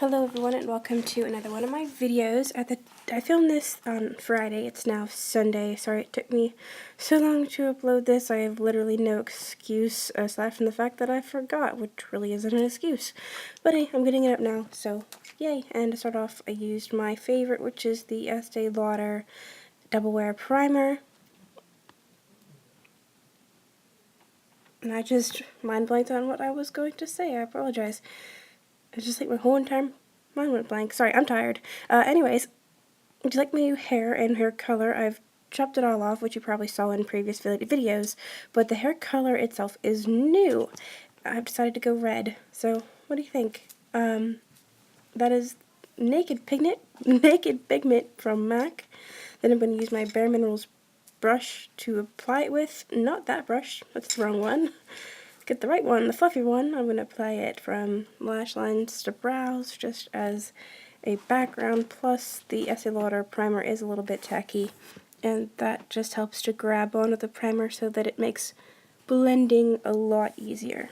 Hello everyone and welcome to another one of my videos. I filmed this on Friday. It's now Sunday. Sorry it took me so long to upload this. I have literally no excuse aside from the fact that I forgot, which really isn't an excuse. But hey, I'm getting it up now, so yay. And to start off, I used my favorite, which is the Estee Lauder Double Wear Primer. And I just mind blanked on what I was going to say. I apologize. It's just like my whole entire mind went blank. Sorry, I'm tired. Anyways, would you like my new hair and hair color? I've chopped it all off, which you probably saw in previous videos, but the hair color itself is new. I've decided to go red. So, what do you think? That is Naked Pigment from MAC. Then I'm going to use my Bare Minerals brush to apply it with. Not that brush, that's the wrong one. Get the right one, the fluffy one. I'm going to apply it from lash lines to brows just as a background, plus the Estee Lauder primer is a little bit tacky, and that just helps to grab onto the primer so that it makes blending a lot easier.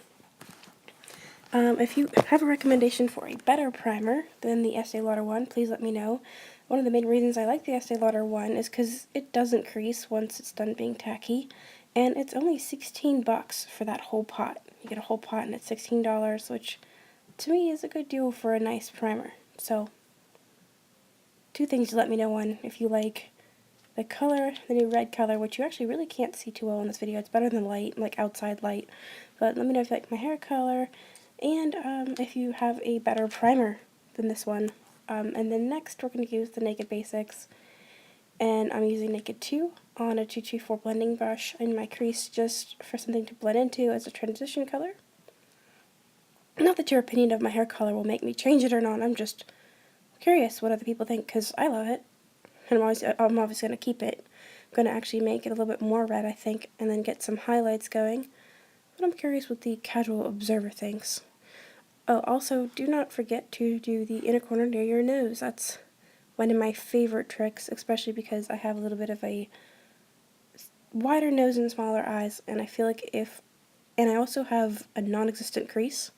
If you have a recommendation for a better primer than the Estee Lauder one, please let me know. One of the main reasons I like the Estee Lauder one is because it doesn't crease once it's done being tacky, and it's only 16 bucks for that whole pot. You get a whole pot and it's $16, which to me is a good deal for a nice primer. So, two things to let me know on: if you like the color, the new red color, which you actually really can't see too well in this video. It's better than light, like outside light. But let me know if you like my hair color, and if you have a better primer than this one. And then next we're going to use the Naked Basics, and I'm using Naked 2 on a 224 blending brush in my crease just for something to blend into as a transition color. Not that your opinion of my hair color will make me change it or not, I'm just curious what other people think, because I love it, and I'm obviously going to keep it. I'm going to actually make it a little bit more red, I think, and then get some highlights going, but I'm curious what the casual observer thinks. Oh, also, do not forget to do the inner corner near your nose. That's one of my favorite tricks, especially because I have a little bit of a wider nose and smaller eyes, and I feel like and I also have a non-existent crease.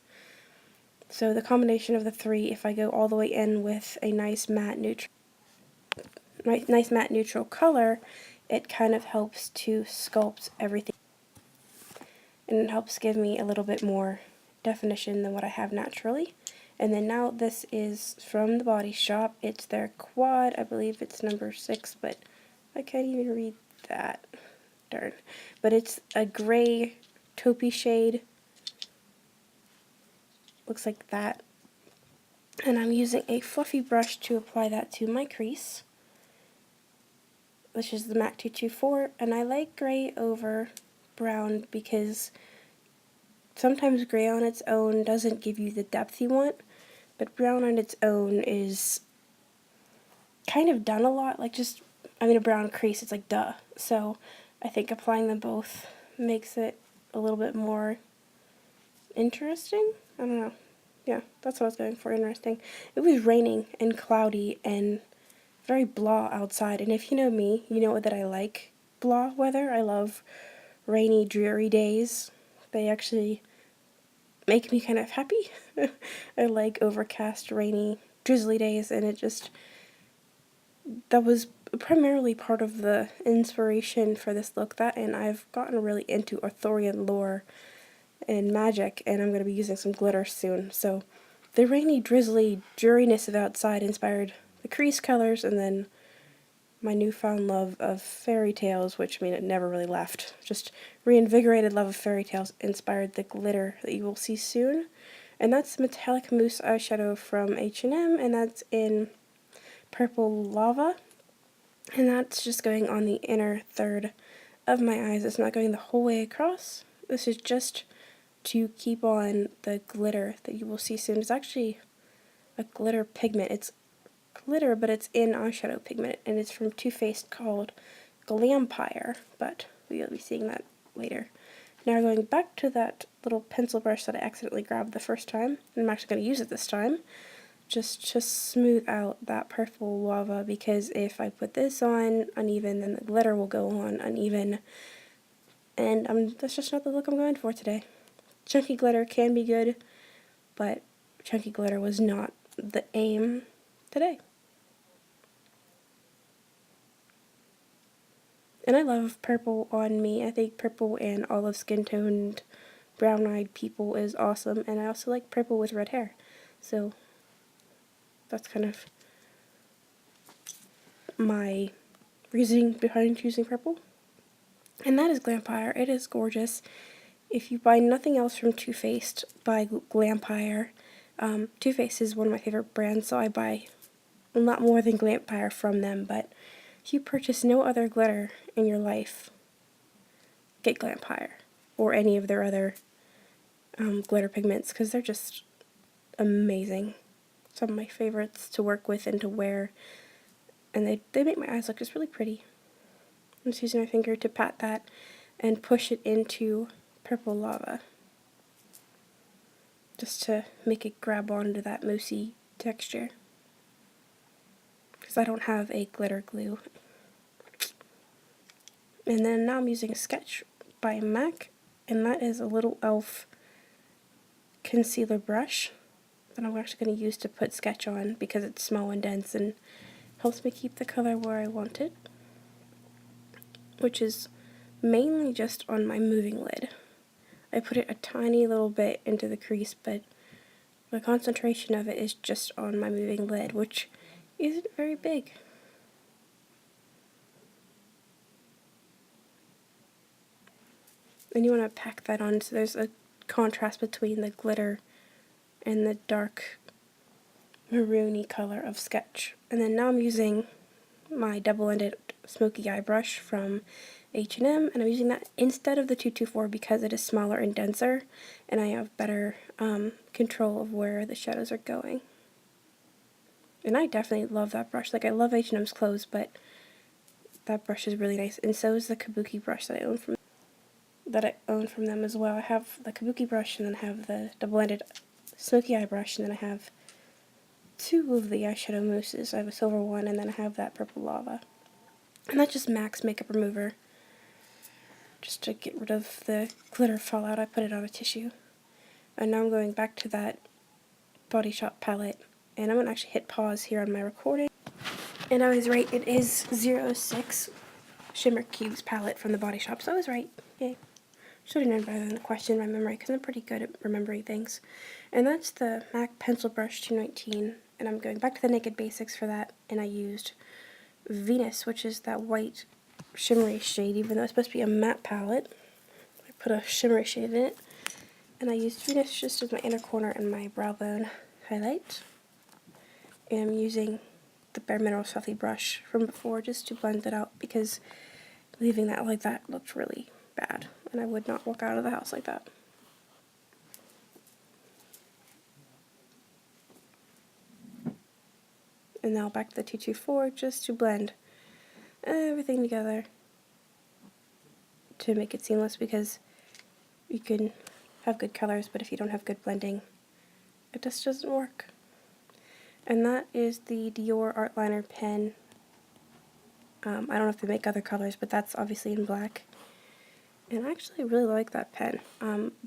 So the combination of the three, if I go all the way in with a nice matte neutral color, it kind of helps to sculpt everything, and it helps give me a little bit more definition than what I have naturally. And then now this is from the Body Shop. It's their quad. I believe it's number 6, but I can't even read that. Darn. But it's a gray taupey shade. Looks like that. And I'm using a fluffy brush to apply that to my crease, which is the MAC 224, and I like gray over brown because sometimes gray on its own doesn't give you the depth you want, but brown on its own is kind of done a lot, like a brown crease, it's like duh. So I think applying them both makes it a little bit more interesting. I don't know. Yeah, that's what I was going for, interesting. It was raining and cloudy and very blah outside, and if you know me, you know that I like blah weather. I love rainy, dreary days. They actually make me kind of happy. I like overcast, rainy, drizzly days, and that was primarily part of the inspiration for this look, and I've gotten really into Arthurian lore and magic, and I'm going to be using some glitter soon. So the rainy, drizzly dreariness of outside inspired the crease colors, and then my newfound love of fairy tales, which it never really left. Just reinvigorated love of fairy tales inspired the glitter that you will see soon. And that's Metallic Mousse eyeshadow from H&M, and that's in Purple Lava. And that's just going on the inner third of my eyes. It's not going the whole way across. This is just to keep on the glitter that you will see soon. It's actually a glitter pigment. It's glitter, but it's in eyeshadow pigment, and it's from Too Faced called Glampire, but we'll be seeing that later. Now going back to that little pencil brush that I accidentally grabbed the first time, and I'm actually going to use it this time, just to smooth out that purple lava, because if I put this on uneven, then the glitter will go on uneven, and that's just not the look I'm going for today. Chunky glitter can be good, but chunky glitter was not the aim today. And I love purple on me. I think purple and olive skin-toned, brown-eyed people is awesome. And I also like purple with red hair. So that's kind of my reasoning behind choosing purple. And that is Glampire. It is gorgeous. If you buy nothing else from Too Faced, buy Glampire. Too Faced is one of my favorite brands, so I buy a lot more than Glampire from them. But if you purchase no other glitter in your life, get Glampire or any of their other glitter pigments, because they're just amazing. Some of my favorites to work with and to wear, and they make my eyes look just really pretty. I'm just using my finger to pat that and push it into purple lava, just to make it grab onto that moussey texture, because I don't have a glitter glue. And then now I'm using Sketch by MAC, and that is a little e.l.f. concealer brush that I'm actually going to use to put Sketch on, because it's small and dense and helps me keep the color where I want it, which is mainly just on my moving lid. I put it a tiny little bit into the crease, but the concentration of it is just on my moving lid, which isn't very big. And you want to pack that on so there's a contrast between the glitter and the dark maroony color of Sketch. And then now I'm using my double-ended smoky eye brush from H&M, and I'm using that instead of the 224 because it is smaller and denser, and I have better control of where the shadows are going. And I definitely love that brush. Like, I love H&M's clothes, but that brush is really nice, and so is the Kabuki brush that I own from them as well. I have the Kabuki brush, and then I have the double-ended smoky eye brush, and then I have two of the eyeshadow mousses. I have a silver one, and then I have that purple lava. And that's just MAC's makeup remover. Just to get rid of the glitter fallout, I put it on a tissue. And now I'm going back to that Body Shop palette, and I'm going to actually hit pause here on my recording. And I was right, it is 06 Shimmer Cubes palette from the Body Shop, so I was right. Yay. Should have known better than to question my memory, because I'm pretty good at remembering things. And that's the MAC Pencil Brush 219, and I'm going back to the Naked Basics for that, and I used Venus, which is that white shimmery shade, even though it's supposed to be a matte palette. I put a shimmery shade in it, and I used Venus just as my inner corner and my brow bone highlight. And I'm using the Bare Minerals Fluffy brush from before just to blend it out, because leaving that like that looked really bad, and I would not walk out of the house like that. And now back to the 224 just to blend everything together to make it seamless, because you can have good colors, but if you don't have good blending, it just doesn't work. And that is the Dior Art Liner pen. I don't know if they make other colors, but that's obviously in black. And I actually really like that pen.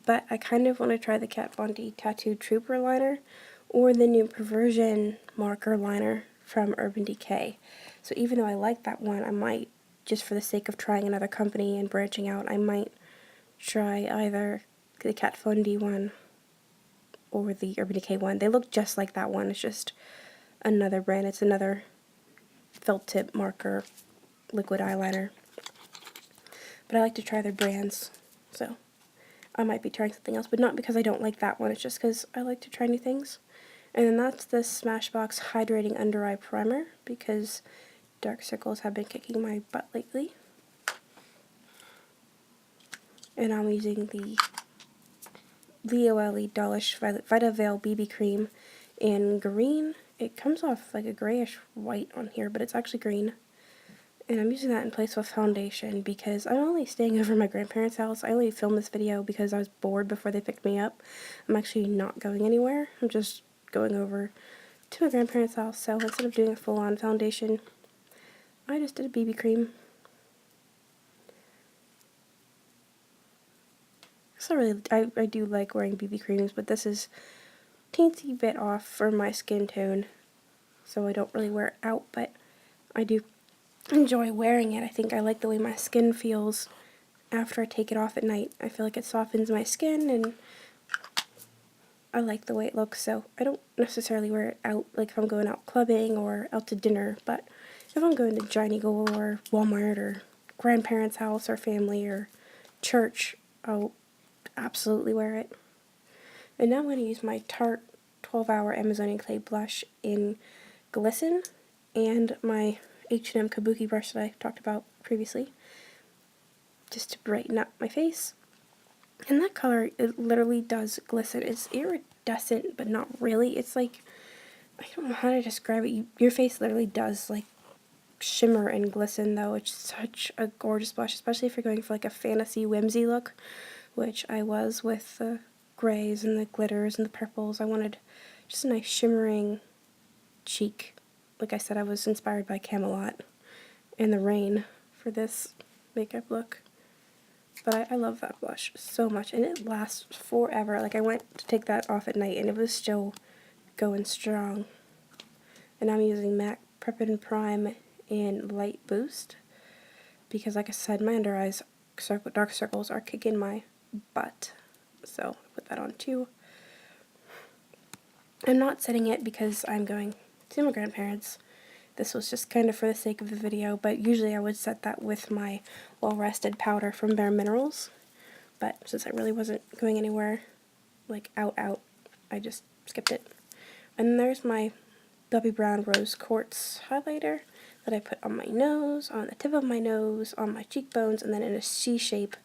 But I kind of want to try the Kat Von D Tattoo Trooper liner or the new Perversion marker liner from Urban Decay. So even though I like that one, I might, just for the sake of trying another company and branching out, I might try either the Kat Von D one or the Urban Decay one. They look just like that one. It's just another brand. It's another felt tip marker liquid eyeliner. But I like to try their brands, so I might be trying something else, but not because I don't like that one. It's just because I like to try new things. And then that's the Smashbox Hydrating Under Eye Primer, because dark circles have been kicking my butt lately. And I'm using the L'Oreal Dollish Vita Veil BB Cream in green. It comes off like a grayish white on here, but it's actually green. And I'm using that in place of foundation because I'm only staying over at my grandparents' house. I only filmed this video because I was bored before they picked me up. I'm actually not going anywhere. I'm just going over to my grandparents' house. So instead of doing a full-on foundation, I just did a BB cream. So really, I do like wearing BB creams, but this is teensy bit off for my skin tone, so I don't really wear it out, but I do enjoy wearing it. I think I like the way my skin feels after I take it off at night. I feel like it softens my skin, and I like the way it looks, so I don't necessarily wear it out, like if I'm going out clubbing or out to dinner, but if I'm going to Giant Eagle or Walmart or grandparents' house or family or church, I'll absolutely wear it. And now I'm going to use my Tarte 12-Hour Amazonian Clay Blush in Glisten and my H&M Kabuki brush that I talked about previously, just to brighten up my face. And that color, it literally does glisten. It's iridescent, but not really. It's like, I don't know how to describe it. Your face literally does like shimmer and glisten, though. It's such a gorgeous blush, especially if you're going for like a fantasy whimsy look, which I was with the grays and the glitters and the purples. I wanted just a nice shimmering cheek. Like I said, I was inspired by Camelot and the rain for this makeup look. But I love that blush so much, and it lasts forever. Like, I went to take that off at night, and it was still going strong. And I'm using MAC Prep and Prime in Light Boost, because like I said, my under eyes dark circles are kicking my butt. So, I put that on too. I'm not setting it because I'm going to my grandparents. This was just kind of for the sake of the video, but usually I would set that with my Well Rested powder from Bare Minerals. But since I really wasn't going anywhere, like out, I just skipped it. And then there's my Bobbi Brown Rose Quartz highlighter that I put on my nose, on the tip of my nose, on my cheekbones, and then in a C shape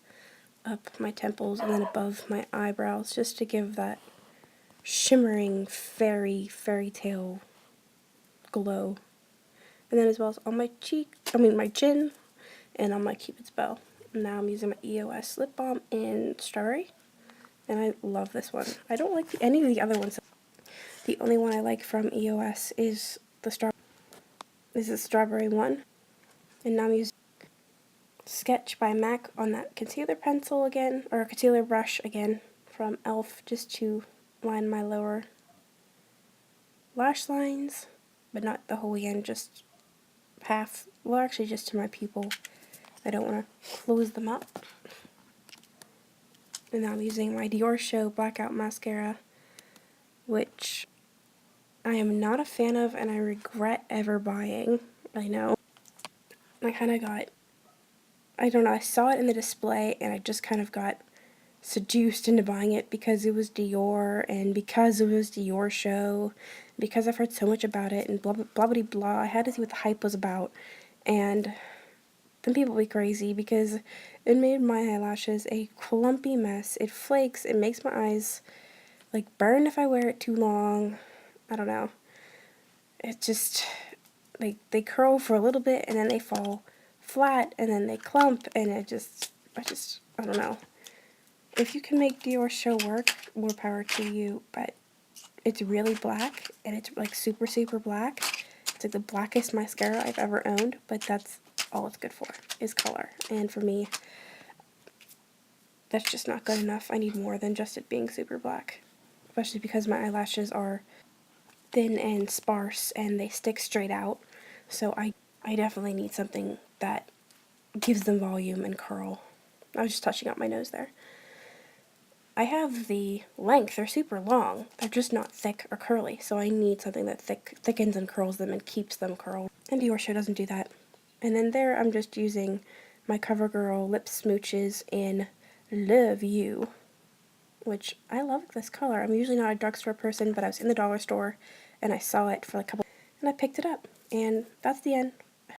up my temples and then above my eyebrows, just to give that shimmering fairy tale glow. And then as well as on my my chin, and on my Cupid's bow. Now I'm using my EOS lip balm in Strawberry, and I love this one. I don't like any of the other ones. The only one I like from EOS is the Strawberry one. And now I'm using Sketch by MAC on that concealer pencil again, or concealer brush again from e.l.f. just to line my lower lash lines, but not the whole end, just half. Well, actually just to my pupil. I don't want to close them up. And now I'm using my Videoshop Blackout Mascara, which I am not a fan of and I regret ever buying. I know. I kind of got, I don't know, I saw it in the display and I just kind of got seduced into buying it because it was Dior and because it was Videoshop, because I've heard so much about it and blah blah blah blah blah. I had to see what the hype was about, and then people be crazy because it made my eyelashes a clumpy mess. It flakes, it makes my eyes like burn if I wear it too long. I don't know. It just, like, they curl for a little bit and then they fall flat and then they clump, and I don't know. If you can make Videoshop work, more power to you, but it's really black, and it's like super black. It's like the blackest mascara I've ever owned, but that's all it's good for, is color. And for me, that's just not good enough. I need more than just it being super black, especially because my eyelashes are thin and sparse and they stick straight out. So I definitely need something that gives them volume and curl. I was just touching out my nose there. I have the length, they're super long, they're just not thick or curly, so I need something that thickens and curls them and keeps them curled. And Videoshop doesn't do that. And then there I'm just using my CoverGirl Lip Smooches in Love You, which I love this color. I'm usually not a drugstore person, but I was in the dollar store and I saw it for like a couple, and I picked it up. And that's the end.